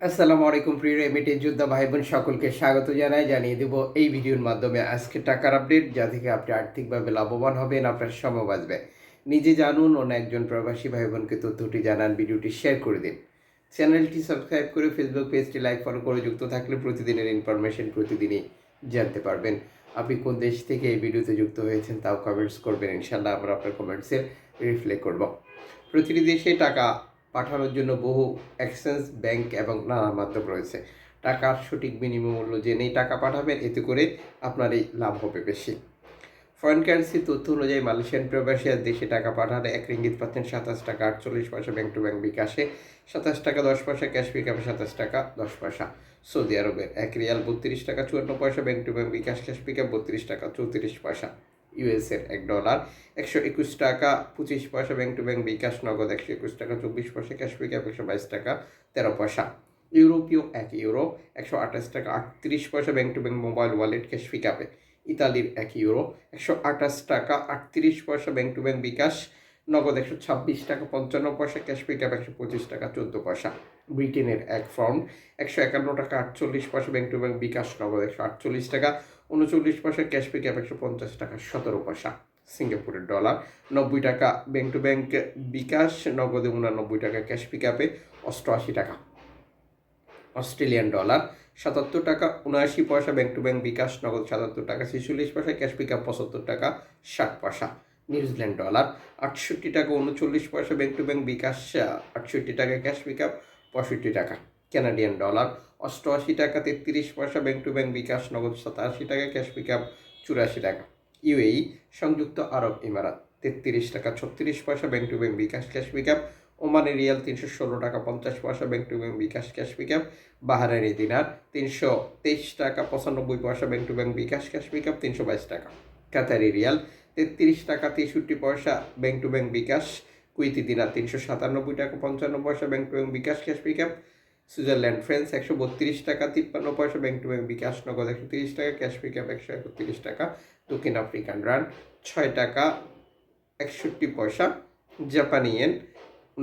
আসসালামু আলাইকুম প্রিয় রেমিটেন্স যোদ্ধা ভাই বোন সকলকে স্বাগত জানিয়ে দেব এই ভিডিওর মাধ্যমে আজকে টাকার আপডেট, যা থেকে আপনি আর্থিকভাবে লাভবান হবেন, আপনার সময় বাঁচবে। নিজে জানুন, অন্য একজন প্রবাসী ভাই বোনকে তথ্যটি জানান, ভিডিওটি শেয়ার করে দিন। চ্যানেলটি সাবস্ক্রাইব করে ফেসবুক পেজটি লাইক ফলো করে যুক্ত থাকলে প্রতিদিনের ইনফরমেশন প্রতিদিনই জানতে পারবেন। আপনি কোন দেশ থেকে এই ভিডিওতে যুক্ত হয়েছেন তাও কমেন্টস করবেন, ইনশাল্লাহ আমরা আপনার কমেন্টসে রিপ্লাই করব। প্রতিটি দেশে টাকা পাঠানোর জন্য বহু এক্সচেঞ্জ ব্যাংক এবং নানা মাধ্যম রয়েছে। টাকার সঠিক বিনিময় মূল্য জেনেই টাকা পাঠাবেন, এতে করে আপনারই লাভ হবে বেশি। ফরেন কারেন্সি তথ্য অনুযায়ী মালয়েশিয়ান প্রবাসী আর দেশে টাকা পাঠালে 1 রিঙ্গিত পাচ্ছেন 27 টাকা 48 পয়সা ব্যাংক টু ব্যাংক বিকাশে, 27 টাকা 10 পয়সা ক্যাশ পিকআপে, 27 টাকা 10 পয়সা। সৌদি আরবের 1 রিয়াল 32 টাকা 54 পয়সা bank to bank bKash, cash pickup 32 টাকা 34 পয়সা। ইউএসের $1 121 টাকা 25 পয়সা ব্যাংক টু ব্যাংক বিকাশ, নগদ 121 টাকা 24 পয়সা ক্যাশ পিকআপ, 122 টাকা 13 পয়সা। ইউরোপীয় €1 128 টাকা 38 পয়সা bank to bank mobile wallet cash পিকআপে। ইতালির €1 128 টাকা 38 পয়সা ব্যাংক টু ব্যাংক বিকাশ, নগদ 126 টাকা 55 পয়সা ক্যাশ পিকআপ, 125 টাকা 14 পয়সা। ব্রিটেনের £1 151 টাকা 48 পয়সা ব্যাংক টু ব্যাংক বিকাশ, নগদ 148 টাকা 39 পয়সা ক্যাশ পিকআপ, 150 টাকা 17 পয়সা। সিঙ্গাপুরের $90 টাকা ব্যাংক টু ব্যাংক বিকাশ, নগদে 89 টাকা ক্যাশ পিকআপে, 88 টাকা। অস্ট্রেলিয়ান $77 টাকা 79 পয়সা ব্যাংক টু ব্যাংক বিকাশ, নগদ 77 টাকা 46 পয়সা ক্যাশ পিকআপ, 75 টাকা 60 পয়সা। নিউজিল্যান্ড $68 টাকা 39 পয়সা ব্যাংক টু ব্যাংক বিকাশ, 68 টাকা ক্যাশ পিকআপ, 65 টাকা। কানাডিয়ান $88 টাকা 33 পয়সা ব্যাংক টু ব্যাংক বিকাশ, নগদ 87 টাকা ক্যাশ পিকআপ, 84 টাকা। ইউএই সংযুক্ত আরব ইমারাত $33 টাকা 36 পয়সা bank to bank bKash, cash pickup. Omani riyal $316 টাকা 50 পয়সা bank to bank bKash, cash pickup. Bahraini dinar $323 টাকা 95 পয়সা bank to bank bKash, cash pickup, 322 টাকা। কাতারি রিয়াল $33 টাকা 63 পয়সা bank to bank bKash. Kuwaiti dinar $397 টাকা 55 পয়সা bank to bank bKash, cash pickup. Switzerland francs $132 টাকা 53 পয়সা ব্যাংক টু ব্যাংক বিকাশ, নগদ 130 টাকা ক্যাশ পিকআপ, 131 টাকা। দক্ষিণ আফ্রিকান রান $6 টাকা 61 পয়সা। জাপানি ইয়েন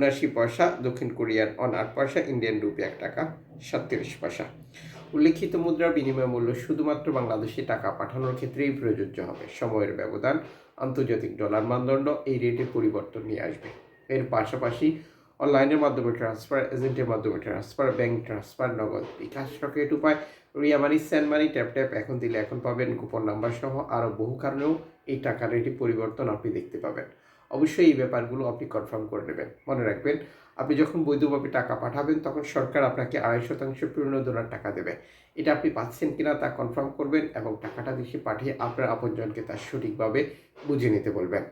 79 পয়সা। দক্ষিণ কোরিয়ান অন 8 পয়সা। ইন্ডিয়ান রুপি $1 টাকা 37 পয়সা। উল্লেখিত মুদ্রার বিনিময় মূল্য শুধুমাত্র বাংলাদেশে টাকা পাঠানোর ক্ষেত্রেই প্রযোজ্য হবে। সময়ের ব্যবধান, আন্তর্জাতিক ডলার মানদণ্ড এই রেটে পরিবর্তন নিয়ে আসবে। এর পাশাপাশি অনলাইনের মাধ্যমে ট্রান্সফার, এজেন্টের মাধ্যমে ট্রান্সফার, ব্যাংক ট্রান্সফার, নগদ বিকাশ, রকেট উপায়, রিয়া মানি, স্যান্ড মানি, ট্যাপ এখন দিলে এখন পাবেন, কুপন নাম্বার সহ আরও বহু কারণেও এই টাকার রেটে পরিবর্তন আপনি দেখতে পাবেন। অবশ্যই এই ব্যাপারগুলো আপনি কনফার্ম করে নেবেন। মনে রাখবেন, আপনি যখন বৈধভাবে টাকা পাঠাবেন তখন সরকার আপনাকে 2.5% প্রণোদনার টাকা দেবে। এটা আপনি পাচ্ছেন কিনা তা কনফার্ম করবেন এবং টাকাটা দেশে পাঠিয়ে আপনার আপনজনকে তা সঠিকভাবে বুঝে নিতে বলবেন।